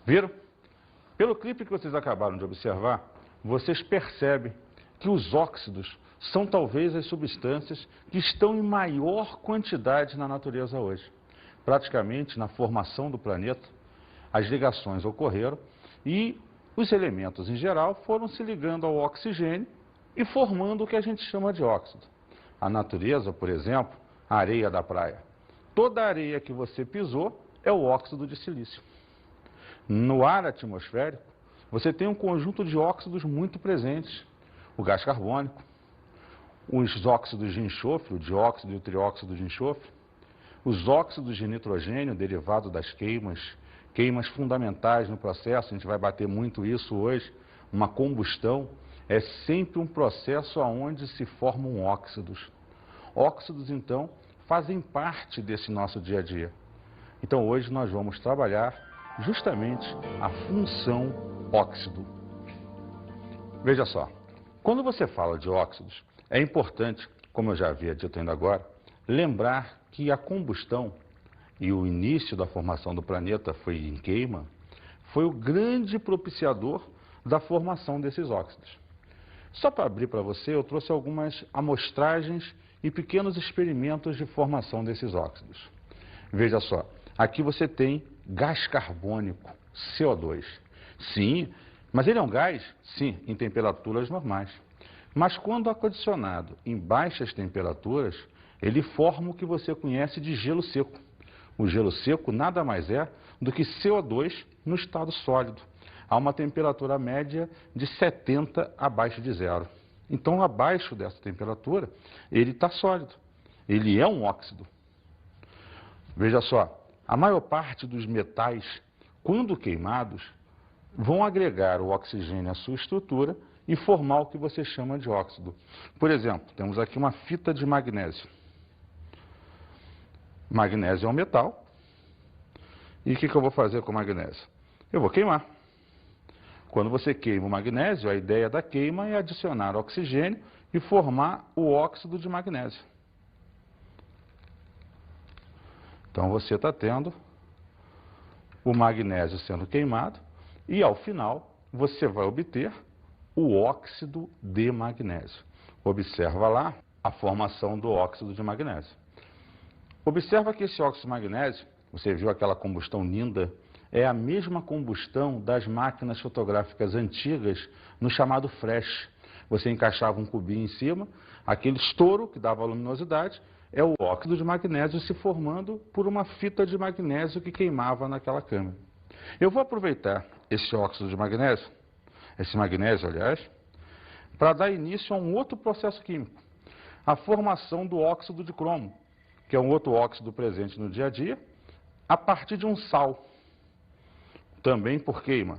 Viram? Pelo clipe que vocês acabaram de observar, vocês percebem que os óxidos são talvez as substâncias que estão em maior quantidade na natureza hoje. Praticamente na formação do planeta, as ligações ocorreram e os elementos em geral foram se ligando ao oxigênio e formando o que a gente chama de óxido. A natureza, por exemplo, a areia da praia. Toda a areia que você pisou é o óxido de silício. No ar atmosférico, você tem um conjunto de óxidos muito presentes. O gás carbônico, os óxidos de enxofre, o dióxido e o trióxido de enxofre, os óxidos de nitrogênio derivado das queimas fundamentais no processo, a gente vai bater muito isso hoje. Uma combustão é sempre um processo onde se formam óxidos. Óxidos, então, fazem parte desse nosso dia a dia. Então, hoje nós vamos trabalhar justamente a função óxido. Veja só, quando você fala de óxidos, é importante, como eu já havia dito ainda agora, lembrar que a combustão e o início da formação do planeta foi em queima, foi o grande propiciador da formação desses óxidos. Só para abrir para você, eu trouxe algumas amostragens e pequenos experimentos de formação desses óxidos. Veja só, aqui você tem gás carbônico, CO2. Sim, mas ele é um gás? Sim, em temperaturas normais. Mas quando acondicionado em baixas temperaturas, ele forma o que você conhece de gelo seco. O gelo seco nada mais é do que CO2 no estado sólido, a uma temperatura média de 70 abaixo de zero. Então, abaixo dessa temperatura, ele está sólido. Ele é um óxido. Veja só, a maior parte dos metais, quando queimados, vão agregar o oxigênio à sua estrutura e formar o que você chama de óxido. Por exemplo, temos aqui uma fita de magnésio. Magnésio é um metal. E o que eu vou fazer com o magnésio? Eu vou queimar. Quando você queima o magnésio, a ideia da queima é adicionar oxigênio e formar o óxido de magnésio. Então você está tendo o magnésio sendo queimado e ao final você vai obter o óxido de magnésio. Observa lá a formação do óxido de magnésio. Observa que esse óxido de magnésio, você viu aquela combustão linda, é a mesma combustão das máquinas fotográficas antigas no chamado flash. Você encaixava um cubinho em cima, aquele estouro que dava luminosidade, é o óxido de magnésio se formando por uma fita de magnésio que queimava naquela câmera. Eu vou aproveitar esse óxido de magnésio, esse magnésio, aliás, para dar início a um outro processo químico, a formação do óxido de cromo, que é um outro óxido presente no dia a dia, a partir de um sal, também por queima.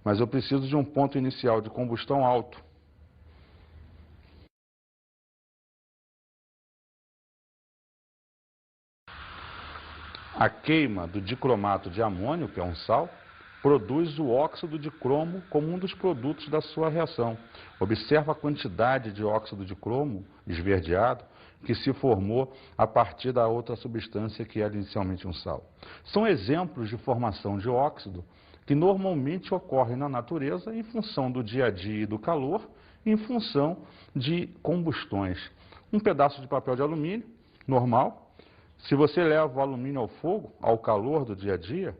Mas eu preciso de um ponto inicial de combustão alto. A queima do dicromato de amônio, que é um sal, produz o óxido de cromo como um dos produtos da sua reação. Observa a quantidade de óxido de cromo esverdeado que se formou a partir da outra substância que era inicialmente um sal. São exemplos de formação de óxido que normalmente ocorrem na natureza em função do dia a dia e do calor, em função de combustões. Um pedaço de papel de alumínio, normal, se você leva o alumínio ao fogo, ao calor do dia a dia,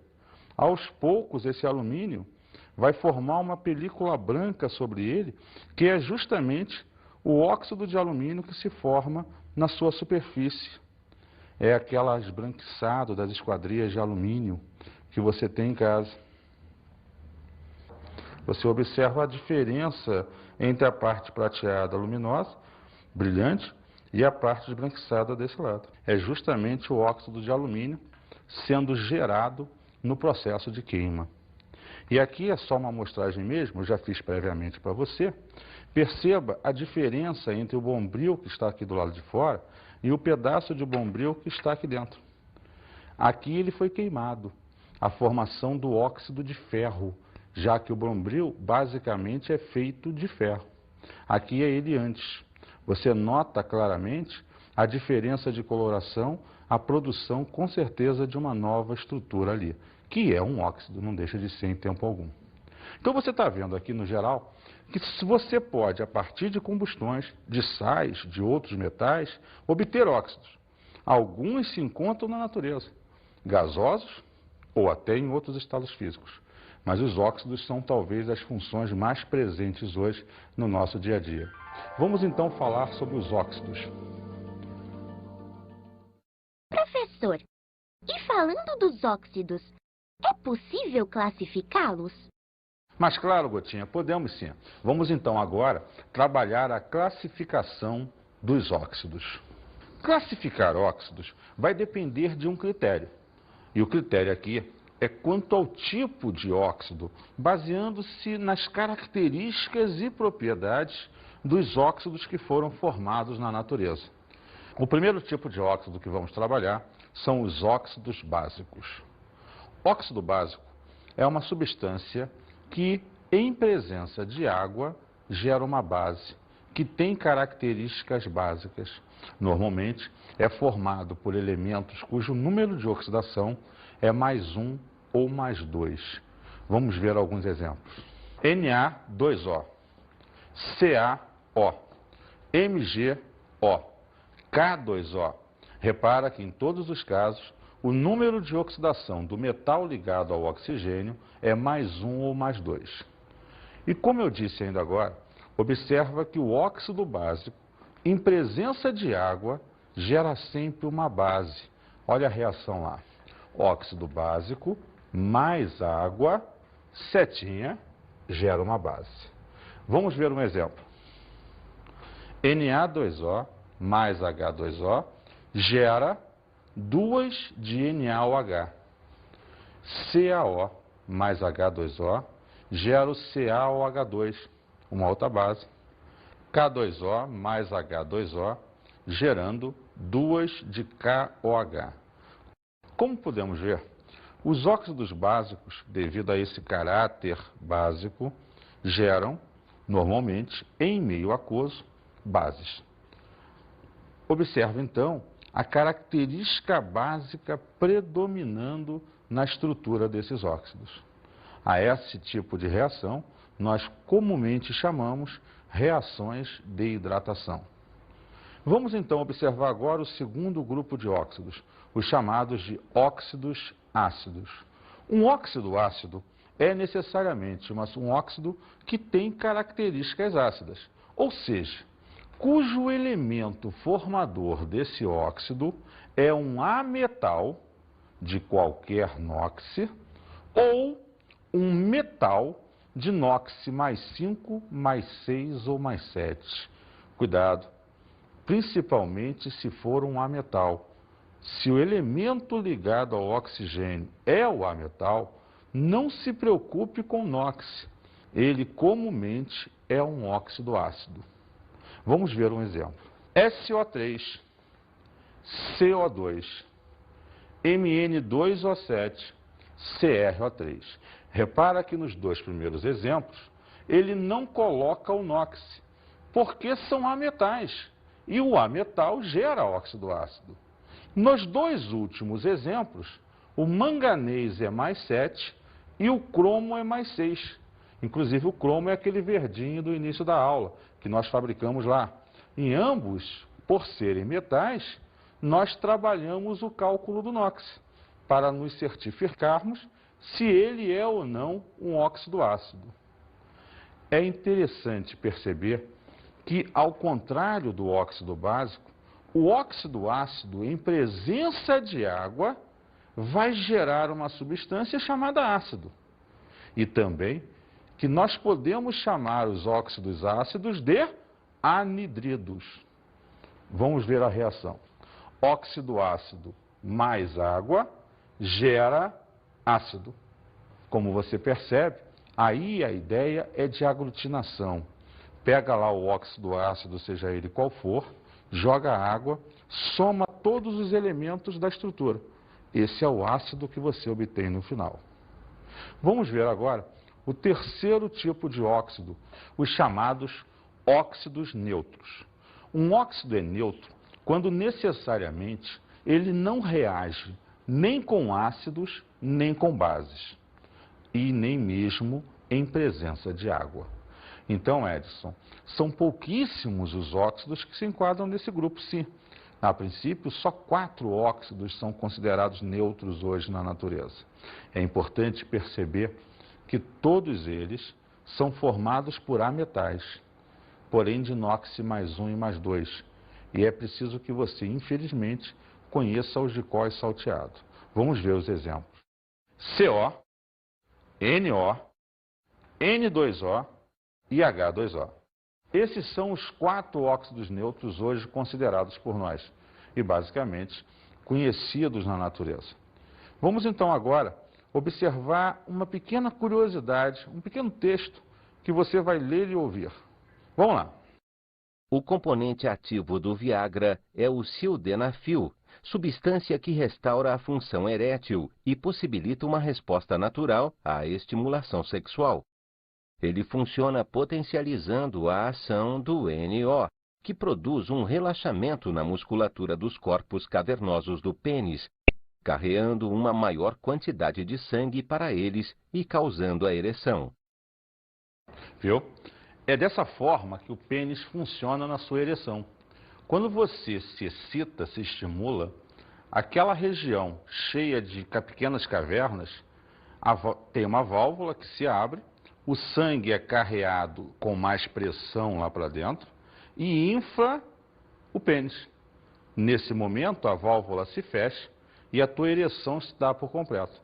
aos poucos esse alumínio vai formar uma película branca sobre ele, que é justamente o óxido de alumínio que se forma na sua superfície. É aquela esbranquiçado das esquadrias de alumínio que você tem em casa. Você observa a diferença entre a parte prateada luminosa, brilhante, e a parte esbranquiçada desse lado. É justamente o óxido de alumínio sendo gerado no processo de queima. E aqui é só uma amostragem mesmo, eu já fiz previamente para você. Perceba a diferença entre o bombril que está aqui do lado de fora e o pedaço de bombril que está aqui dentro. Aqui ele foi queimado, a formação do óxido de ferro, já que o bombril basicamente é feito de ferro. Aqui é ele antes. Você nota claramente a diferença de coloração, a produção com certeza de uma nova estrutura ali, que é um óxido, não deixa de ser em tempo algum. Então você está vendo aqui no geral que se você pode, a partir de combustões de sais, de outros metais, obter óxidos. Alguns se encontram na natureza, gasosos ou até em outros estados físicos. Mas os óxidos são talvez as funções mais presentes hoje no nosso dia a dia. Vamos então falar sobre os óxidos. Professor, e falando dos óxidos, é possível classificá-los? Mas claro, Gotinha, podemos sim. Vamos então agora trabalhar a classificação dos óxidos. Classificar óxidos vai depender de um critério. E o critério aqui é quanto ao tipo de óxido, baseando-se nas características e propriedades dos óxidos que foram formados na natureza. O primeiro tipo de óxido que vamos trabalhar são os óxidos básicos. Óxido básico é uma substância que, em presença de água, gera uma base, que tem características básicas. Normalmente, é formado por elementos cujo número de oxidação é +1 ou +2. Vamos ver alguns exemplos. Na2O, CaO, MgO, K2O. Repara que em todos os casos, o número de oxidação do metal ligado ao oxigênio é +1 ou +2. E como eu disse ainda agora, observa que o óxido básico, em presença de água, gera sempre uma base. Olha a reação lá. Óxido básico mais água, setinha, gera uma base. Vamos ver um exemplo. Na2O mais H2O gera 2 de NaOH. CaO mais H2O gera o CaOH2, uma outra base. K2O mais H2O gerando 2 de KOH. Como podemos ver, os óxidos básicos, devido a esse caráter básico, geram, normalmente, em meio aquoso, bases. Observe, então, a característica básica predominando na estrutura desses óxidos. A esse tipo de reação, nós comumente chamamos reações de hidratação. Vamos então observar agora o segundo grupo de óxidos, os chamados de óxidos ácidos. Um óxido ácido é necessariamente um óxido que tem características ácidas, ou seja, cujo elemento formador desse óxido é um ametal de qualquer NOx ou um metal de NOx +5, +6 ou +7. Cuidado, principalmente se for um ametal. Se o elemento ligado ao oxigênio é o ametal, não se preocupe com NOx. Ele comumente é um óxido ácido. Vamos ver um exemplo. SO3, CO2, Mn2O7, CrO3. Repara que nos dois primeiros exemplos, ele não coloca o NOx, porque são ametais, e o ametal gera óxido ácido. Nos dois últimos exemplos, o manganês é +7 e o cromo é +6. Inclusive, o cromo é aquele verdinho do início da aula, que nós fabricamos lá. Em ambos, por serem metais, nós trabalhamos o cálculo do NOx, para nos certificarmos se ele é ou não um óxido ácido. É interessante perceber que, ao contrário do óxido básico, o óxido ácido, em presença de água, vai gerar uma substância chamada ácido. E também que nós podemos chamar os óxidos ácidos de anidridos. Vamos ver a reação. Óxido ácido mais água gera ácido. Como você percebe, aí a ideia é de aglutinação. Pega lá o óxido ácido, seja ele qual for, joga água, soma todos os elementos da estrutura. Esse é o ácido que você obtém no final. Vamos ver agora o terceiro tipo de óxido, os chamados óxidos neutros. Um óxido é neutro quando necessariamente ele não reage nem com ácidos, nem com bases, e nem mesmo em presença de água. Então, Edson, são pouquíssimos os óxidos que se enquadram nesse grupo, sim. A princípio, só 4 óxidos são considerados neutros hoje na natureza. É importante perceber que todos eles são formados por ametais, porém de inox mais 1 e mais 2. E é preciso que você, infelizmente, conheça o algicol salteado. Vamos ver os exemplos. CO, NO, N2O e H2O. Esses são os 4 óxidos neutros hoje considerados por nós e, basicamente, conhecidos na natureza. Vamos então agora observar uma pequena curiosidade, um pequeno texto que você vai ler e ouvir. Vamos lá. O componente ativo do Viagra é o sildenafil, substância que restaura a função erétil e possibilita uma resposta natural à estimulação sexual. Ele funciona potencializando a ação do NO, que produz um relaxamento na musculatura dos corpos cavernosos do pênis, carreando uma maior quantidade de sangue para eles e causando a ereção. Viu? É dessa forma que o pênis funciona na sua ereção. Quando você se excita, se estimula, aquela região cheia de pequenas cavernas tem uma válvula que se abre, o sangue é carreado com mais pressão lá para dentro e infla o pênis. Nesse momento, a válvula se fecha e a tua ereção se dá por completo,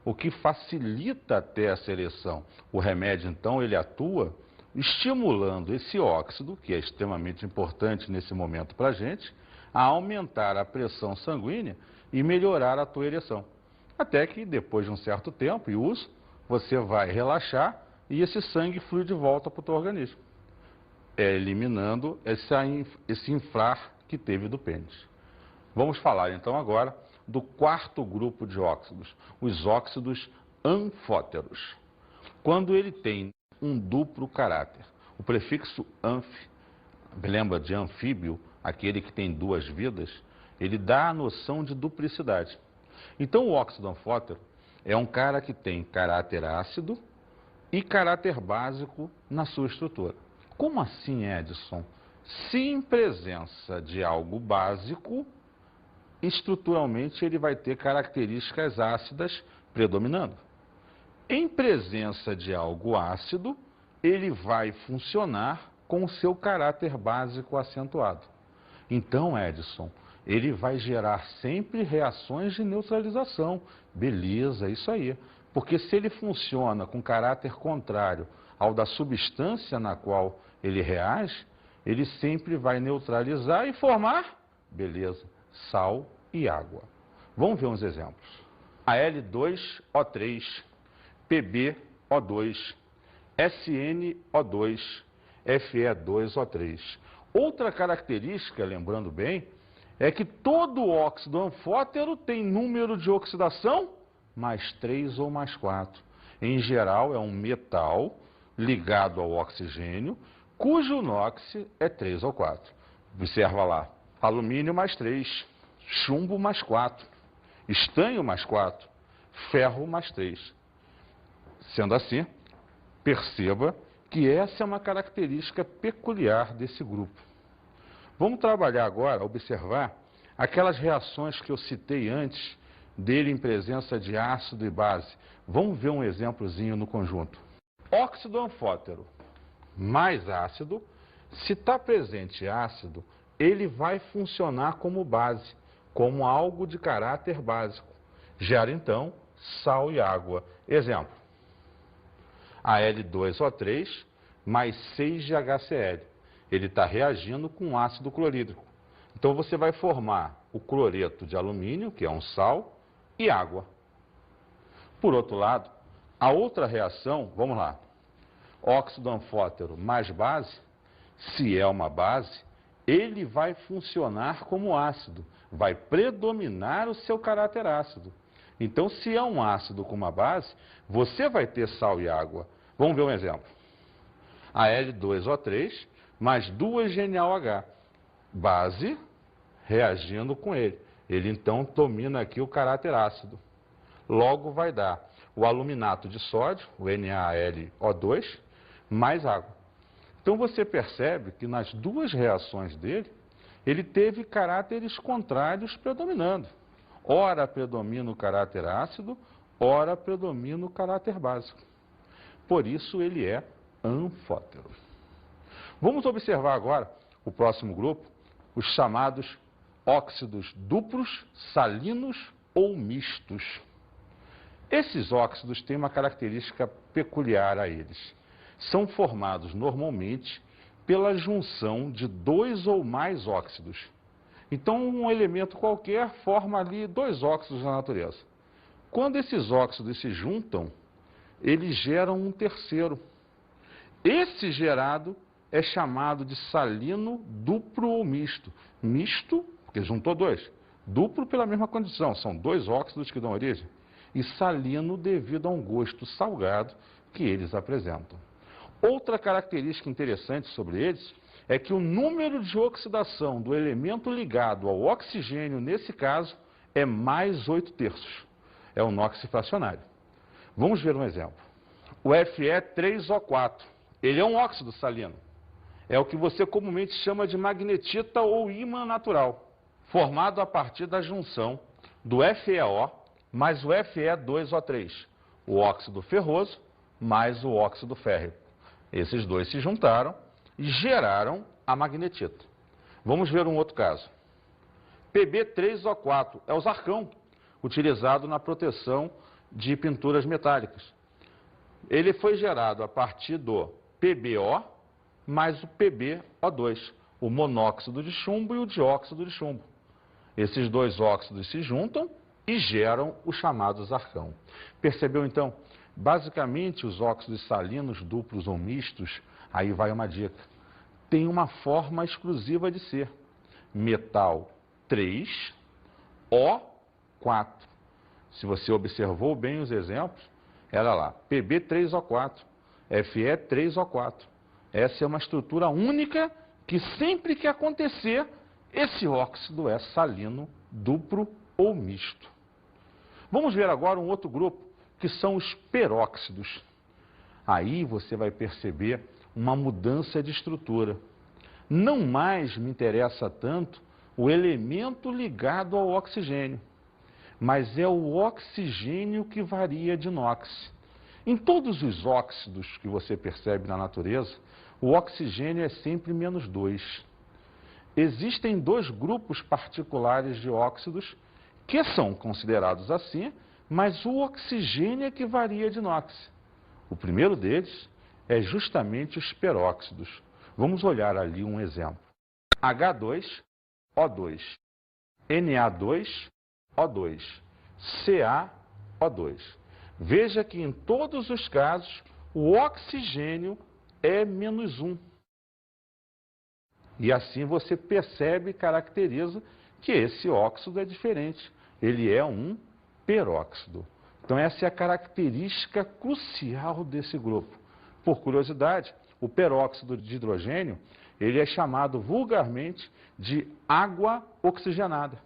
o que facilita até essa ereção. O remédio, então, ele atua estimulando esse óxido, que é extremamente importante nesse momento para a gente, a aumentar a pressão sanguínea e melhorar a tua ereção. Até que, depois de um certo tempo e uso, você vai relaxar e esse sangue flui de volta para o teu organismo, eliminando esse inflar que teve do pênis. Vamos falar então agora do 4º grupo de óxidos, os óxidos anfóteros. Quando ele tem um duplo caráter, o prefixo anf, lembra de anfíbio, aquele que tem 2 vidas, ele dá a noção de duplicidade. Então o óxido anfótero é um cara que tem caráter ácido e caráter básico na sua estrutura. Como assim, Edson? Se em presença de algo básico, estruturalmente ele vai ter características ácidas predominando. Em presença de algo ácido, ele vai funcionar com o seu caráter básico acentuado. Então, Edson, ele vai gerar sempre reações de neutralização. Beleza, isso aí. Porque se ele funciona com caráter contrário ao da substância na qual ele reage, ele sempre vai neutralizar e formar, beleza, sal e água. Vamos ver uns exemplos. Al2O3, PbO2, SnO2, Fe2O3. Outra característica, lembrando bem, é que todo óxido anfótero tem número de oxidação mais 3 ou mais 4. Em geral, é um metal ligado ao oxigênio, cujo NOx é 3 ou 4. Observa lá, alumínio mais 3, chumbo mais 4, estanho mais 4, ferro mais 3. Sendo assim, perceba que essa é uma característica peculiar desse grupo. Vamos trabalhar agora, observar aquelas reações que eu citei antes dele em presença de ácido e base. Vamos ver um exemplozinho no conjunto. Óxido anfótero mais ácido, se está presente ácido, ele vai funcionar como base, como algo de caráter básico. Gera então sal e água. Exemplo, Al2O3 mais 6 de HCl. Ele está reagindo com ácido clorídrico. Então você vai formar o cloreto de alumínio, que é um sal, e água. Por outro lado, a outra reação, vamos lá, óxido anfótero mais base, se é uma base, ele vai funcionar como ácido, vai predominar o seu caráter ácido. Então, se é um ácido com uma base, você vai ter sal e água. Vamos ver um exemplo. Al2O3 mais 2 GNOH, base reagindo com ele. Ele então domina aqui o caráter ácido. Logo vai dar o aluminato de sódio, o NaLO2, mais água. Então você percebe que nas duas reações dele, ele teve caráteres contrários predominando. Ora predomina o caráter ácido, ora predomina o caráter básico. Por isso ele é anfótero. Vamos observar agora o próximo grupo, os chamados óxidos duplos, salinos ou mistos. Esses óxidos têm uma característica peculiar a eles. São formados normalmente pela junção de dois ou mais óxidos. Então, um elemento qualquer forma ali dois óxidos na natureza. Quando esses óxidos se juntam, eles geram um terceiro. Esse gerado é chamado de salino duplo ou misto. Misto, porque juntou dois. Duplo pela mesma condição, são dois óxidos que dão origem. E salino devido a um gosto salgado que eles apresentam. Outra característica interessante sobre eles é que o número de oxidação do elemento ligado ao oxigênio, nesse caso, é mais 8/3. É o NOx fracionário. Vamos ver um exemplo. O Fe3O4, ele é um óxido salino. É o que você comumente chama de magnetita ou ímã natural, formado a partir da junção do FeO mais o Fe2O3, o óxido ferroso mais o óxido férrico. Esses dois se juntaram e geraram a magnetita. Vamos ver um outro caso. Pb3O4 é o zarcão, utilizado na proteção de pinturas metálicas. Ele foi gerado a partir do PbO mais o PbO2, o monóxido de chumbo e o dióxido de chumbo. Esses dois óxidos se juntam e geram o chamado zarcão. Percebeu então? Basicamente, os óxidos salinos duplos ou mistos, aí vai uma dica, tem uma forma exclusiva de ser. Metal 3, O4. Se você observou bem os exemplos, era lá, Pb3O4, Fe3O4. Essa é uma estrutura única que sempre que acontecer, esse óxido é salino duplo ou misto. Vamos ver agora um outro grupo, que são os peróxidos. Aí você vai perceber uma mudança de estrutura. Não mais me interessa tanto o elemento ligado ao oxigênio, mas é o oxigênio que varia de NOx. Em todos os óxidos que você percebe na natureza, o oxigênio é sempre -2. Existem dois grupos particulares de óxidos que são considerados assim, mas o oxigênio é que varia de NOx. O primeiro deles é justamente os peróxidos. Vamos olhar ali um exemplo. H2O2, Na2O2, CaO2. Veja que em todos os casos o oxigênio é -1. E assim você percebe e caracteriza que esse óxido é diferente. Ele é um peróxido. Então essa é a característica crucial desse grupo. Por curiosidade, o peróxido de hidrogênio, ele é chamado vulgarmente de água oxigenada.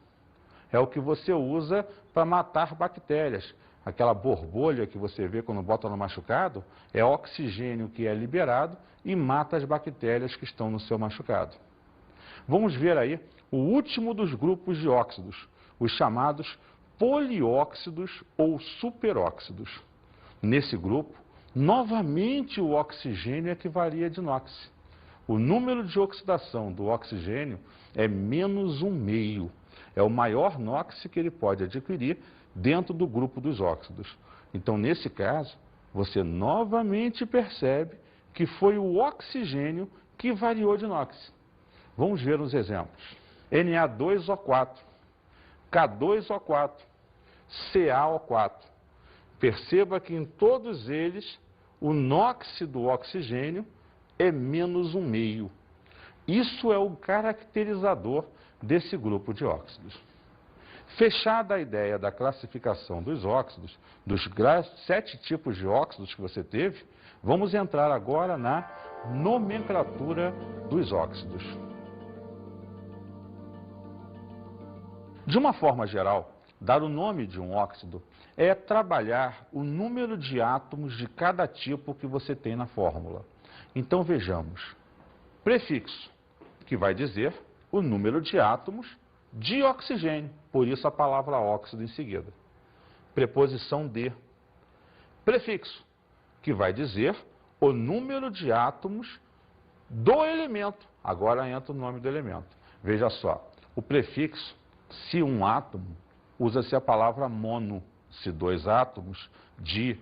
É o que você usa para matar bactérias. Aquela borbolha que você vê quando bota no machucado, é oxigênio que é liberado e mata as bactérias que estão no seu machucado. Vamos ver aí o último dos grupos de óxidos, os chamados polióxidos ou superóxidos. Nesse grupo, novamente o oxigênio é que varia de NOx. O número de oxidação do oxigênio é -1/2. É o maior NOx que ele pode adquirir dentro do grupo dos óxidos. Então, nesse caso, você novamente percebe que foi o oxigênio que variou de NOx. Vamos ver os exemplos. Na2O4, K2O4, CaO4. Perceba que em todos eles o NOx do oxigênio é -1/2. Isso é o caracterizador desse grupo de óxidos. Fechada a ideia da classificação dos óxidos, dos 7 tipos de óxidos que você teve, vamos entrar agora na nomenclatura dos óxidos. De uma forma geral, dar o nome de um óxido é trabalhar o número de átomos de cada tipo que você tem na fórmula. Então vejamos, prefixo, que vai dizer o número de átomos de oxigênio, por isso a palavra óxido em seguida. Preposição de. Prefixo, que vai dizer o número de átomos do elemento. Agora entra o nome do elemento. Veja só, o prefixo, se um átomo, usa-se a palavra mono. Se 2 átomos, di,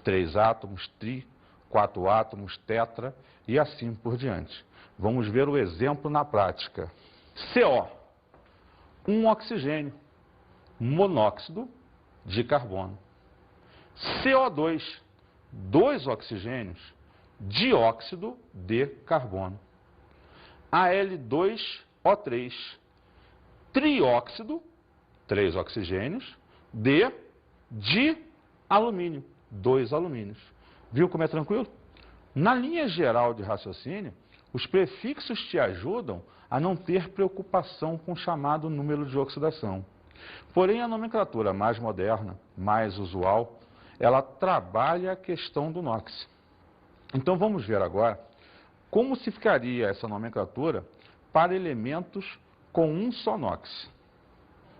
3 átomos, tri, 4 átomos, tetra e assim por diante. Vamos ver o exemplo na prática. CO, um oxigênio, monóxido de carbono. CO2, 2 oxigênios, dióxido de carbono. Al2O3, trióxido, 3 oxigênios, de alumínio, 2 alumínios. Viu como é tranquilo? Na linha geral de raciocínio, os prefixos te ajudam a não ter preocupação com o chamado número de oxidação. Porém, a nomenclatura mais moderna, mais usual, ela trabalha a questão do NOx. Então vamos ver agora como se ficaria essa nomenclatura para elementos com um só NOx.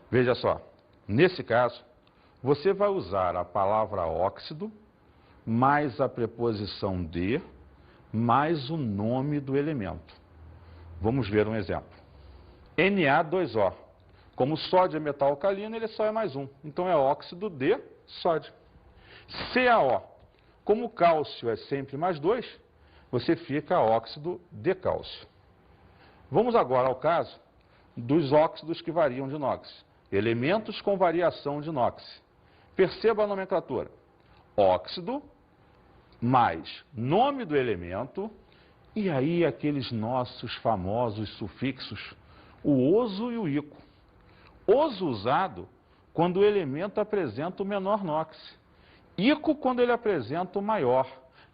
Veja só, nesse caso, você vai usar a palavra óxido, mais a preposição de, mais o nome do elemento. Vamos ver um exemplo. Na2O. Como sódio é metal alcalino, ele só é mais um. Então é óxido de sódio. CaO. Como cálcio é sempre mais 2, você fica óxido de cálcio. Vamos agora ao caso dos óxidos que variam de NOx. Elementos com variação de NOx. Perceba a nomenclatura. Óxido, mais nome do elemento, e aí aqueles nossos famosos sufixos, o oso e o ico. Oso usado quando o elemento apresenta o menor NOx. Ico quando ele apresenta o maior.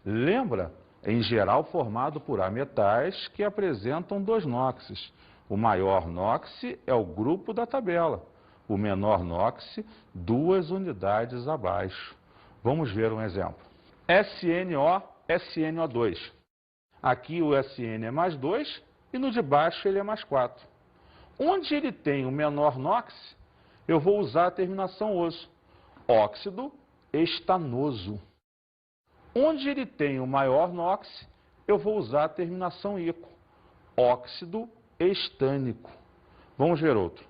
Lembra? Em geral formado por ametais que apresentam 2 NOxes. O maior NOx é o grupo da tabela. O menor NOx, 2 unidades abaixo. Vamos ver um exemplo. SNO, SNO2. Aqui o SN é mais 2 e no de baixo ele é mais 4. Onde ele tem o menor NOx, eu vou usar a terminação oso. Óxido estanoso. Onde ele tem o maior NOx, eu vou usar a terminação ico. Óxido estânico. Vamos ver outro.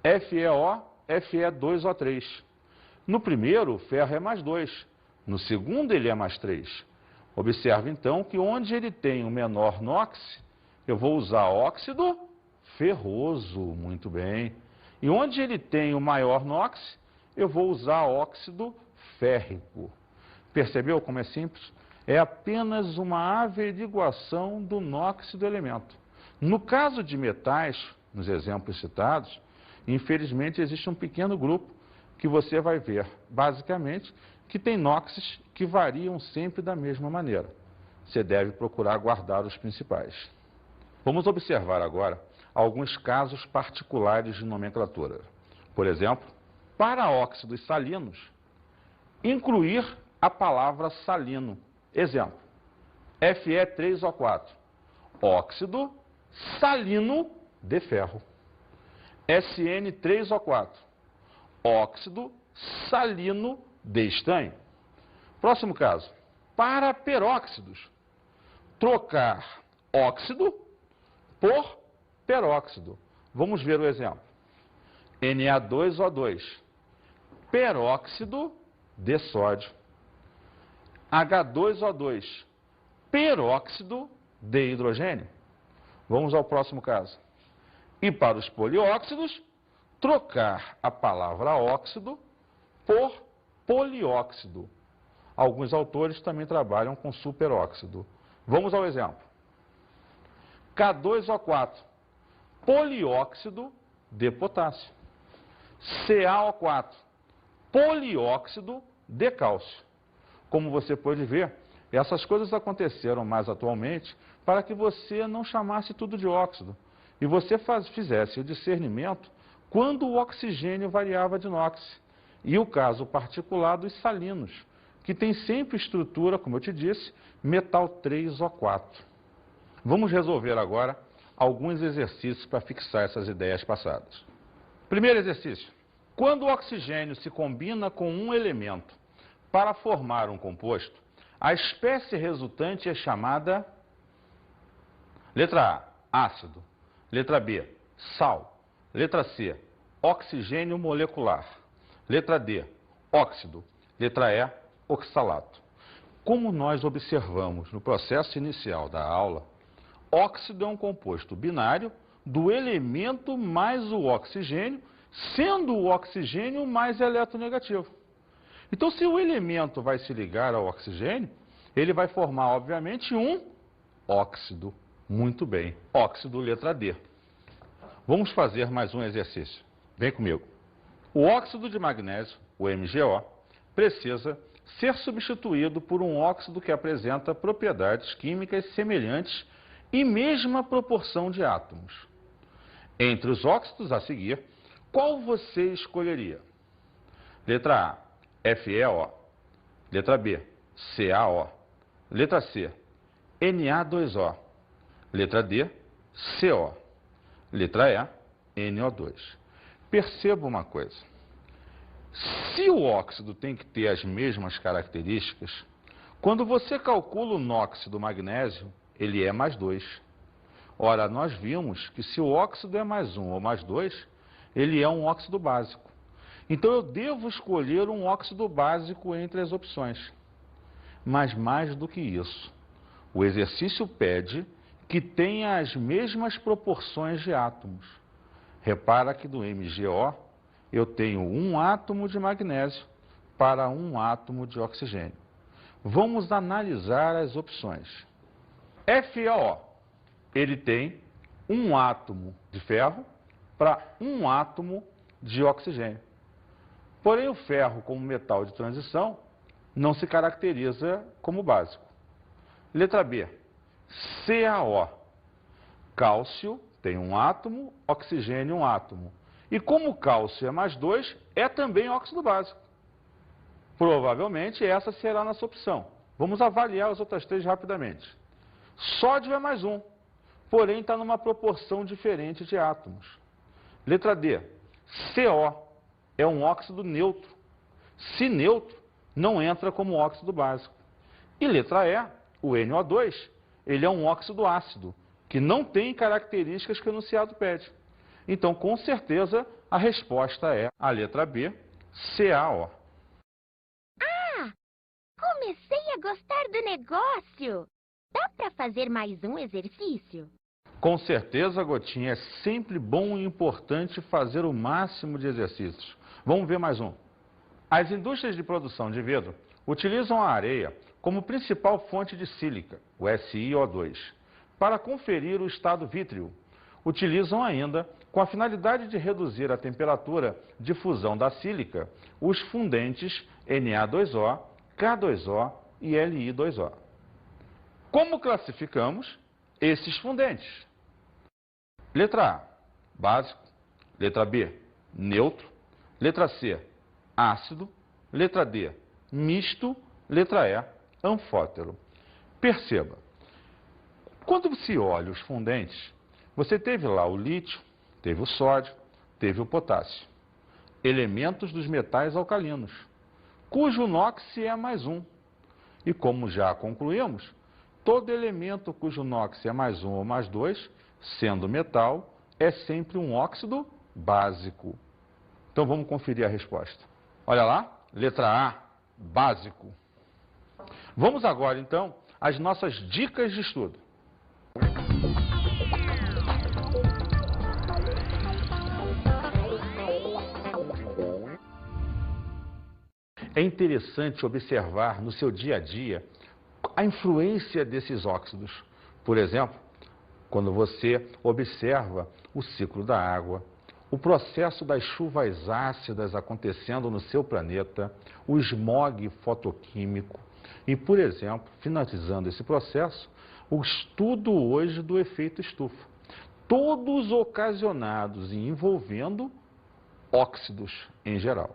FeO, Fe2O3. No primeiro, o ferro é mais 2. No segundo, ele é mais 3. Observe, então, que onde ele tem o menor NOx, eu vou usar óxido ferroso. Muito bem. E onde ele tem o maior NOx, eu vou usar óxido férrico. Percebeu como é simples? É apenas uma averiguação do NOx do elemento. No caso de metais, nos exemplos citados, infelizmente existe um pequeno grupo que você vai ver, basicamente, que tem NOxes que variam sempre da mesma maneira. Você deve procurar guardar os principais. Vamos observar agora alguns casos particulares de nomenclatura. Por exemplo, para óxidos salinos, incluir a palavra salino. Exemplo, Fe3O4, óxido salino de ferro. SN3O4, óxido salino de estanho. Próximo caso, para peróxidos, trocar óxido por peróxido. Vamos ver o exemplo. Na2O2, peróxido de sódio. H2O2, peróxido de hidrogênio. Vamos ao próximo caso. E para os polióxidos, trocar a palavra óxido por polióxido. Alguns autores também trabalham com superóxido. Vamos ao exemplo. K2O4, polióxido de potássio. CaO4, polióxido de cálcio. Como você pode ver, essas coisas aconteceram mais atualmente para que você não chamasse tudo de óxido e você fizesse o discernimento quando o oxigênio variava de NOx, e o caso particular dos salinos, que tem sempre estrutura, como eu te disse, metal 3O4. Vamos resolver agora alguns exercícios para fixar essas ideias passadas. Primeiro exercício. Quando o oxigênio se combina com um elemento para formar um composto, a espécie resultante é chamada... Letra A, ácido. Letra B, sal. Letra C, oxigênio molecular. Letra D, óxido. Letra E, oxalato. Como nós observamos no processo inicial da aula, óxido é um composto binário do elemento mais o oxigênio, sendo o oxigênio mais eletronegativo. Então, se o elemento vai se ligar ao oxigênio, ele vai formar, obviamente, um óxido. Muito bem, óxido, letra D. Vamos fazer mais um exercício. Vem comigo. O óxido de magnésio, o MgO, precisa ser substituído por um óxido que apresenta propriedades químicas semelhantes e mesma proporção de átomos. Entre os óxidos a seguir, qual você escolheria? Letra A, FeO. Letra B, CaO. Letra C, Na2O. Letra D, CO. Letra E, NO2. Perceba uma coisa. Se o óxido tem que ter as mesmas características, quando você calcula o NOx do magnésio, ele é mais 2. Ora, nós vimos que se o óxido é mais 1 ou mais 2, ele é um óxido básico. Então, eu devo escolher um óxido básico entre as opções. Mas mais do que isso, o exercício pede que tenha as mesmas proporções de átomos. Repara que do MgO eu tenho um átomo de magnésio para um átomo de oxigênio. Vamos analisar as opções. FeO, ele tem um átomo de ferro para um átomo de oxigênio. Porém, o ferro, como metal de transição, não se caracteriza como básico. Letra B, CaO. Cálcio tem um átomo, oxigênio um átomo. E como o cálcio é mais 2, é também óxido básico. Provavelmente essa será a nossa opção. Vamos avaliar as outras 3 rapidamente. Sódio é mais 1, porém está numa proporção diferente de átomos. Letra D, CO é um óxido neutro. Se neutro, não entra como óxido básico. E letra E, o NO2, ele é um óxido ácido, que não tem características que o enunciado pede. Então, com certeza, a resposta é a letra B, CaO. Ah, comecei a gostar do negócio. Dá para fazer mais um exercício? Com certeza, Gotinha, é sempre bom e importante fazer o máximo de exercícios. Vamos ver mais um. As indústrias de produção de vidro utilizam a areia como principal fonte de sílica, o SiO2, para conferir o estado vítreo. Utilizam ainda, com a finalidade de reduzir a temperatura de fusão da sílica, os fundentes Na2O, K2O e Li2O. Como classificamos esses fundentes? Letra A, básico. Letra B, neutro. Letra C, ácido. Letra D, misto. Letra E, anfótero. Perceba, quando se olha os fundentes, você teve lá o lítio, teve o sódio, teve o potássio. Elementos dos metais alcalinos, cujo NOx é mais 1. E como já concluímos, todo elemento cujo NOx é mais 1 ou mais 2, sendo metal, é sempre um óxido básico. Então vamos conferir a resposta. Olha lá, letra A, básico. Vamos agora, então, às nossas dicas de estudo. É interessante observar no seu dia a dia a influência desses óxidos. Por exemplo, quando você observa o ciclo da água, o processo das chuvas ácidas acontecendo no seu planeta, o smog fotoquímico e, por exemplo, finalizando esse processo, o estudo hoje do efeito estufa. Todos ocasionados e envolvendo óxidos em geral.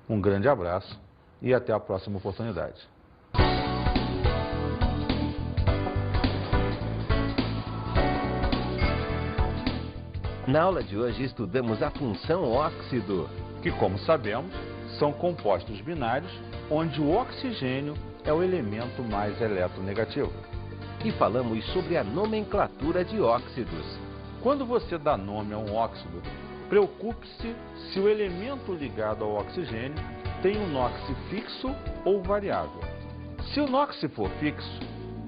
Um grande abraço e até a próxima oportunidade. Na aula de hoje estudamos a função óxido, Que, como sabemos, são compostos binários onde o oxigênio é o elemento mais eletronegativo. e falamos sobre a nomenclatura de óxidos. Quando você dá nome a um óxido, preocupe-se se o elemento ligado ao oxigênio tem um NOx fixo ou variável. Se o NOx for fixo,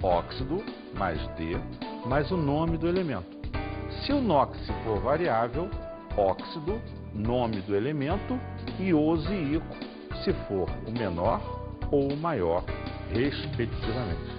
óxido mais D mais o nome do elemento. Se o NOx for variável, óxido, nome do elemento e ose e ico, se for o menor ou o maior, respectivamente.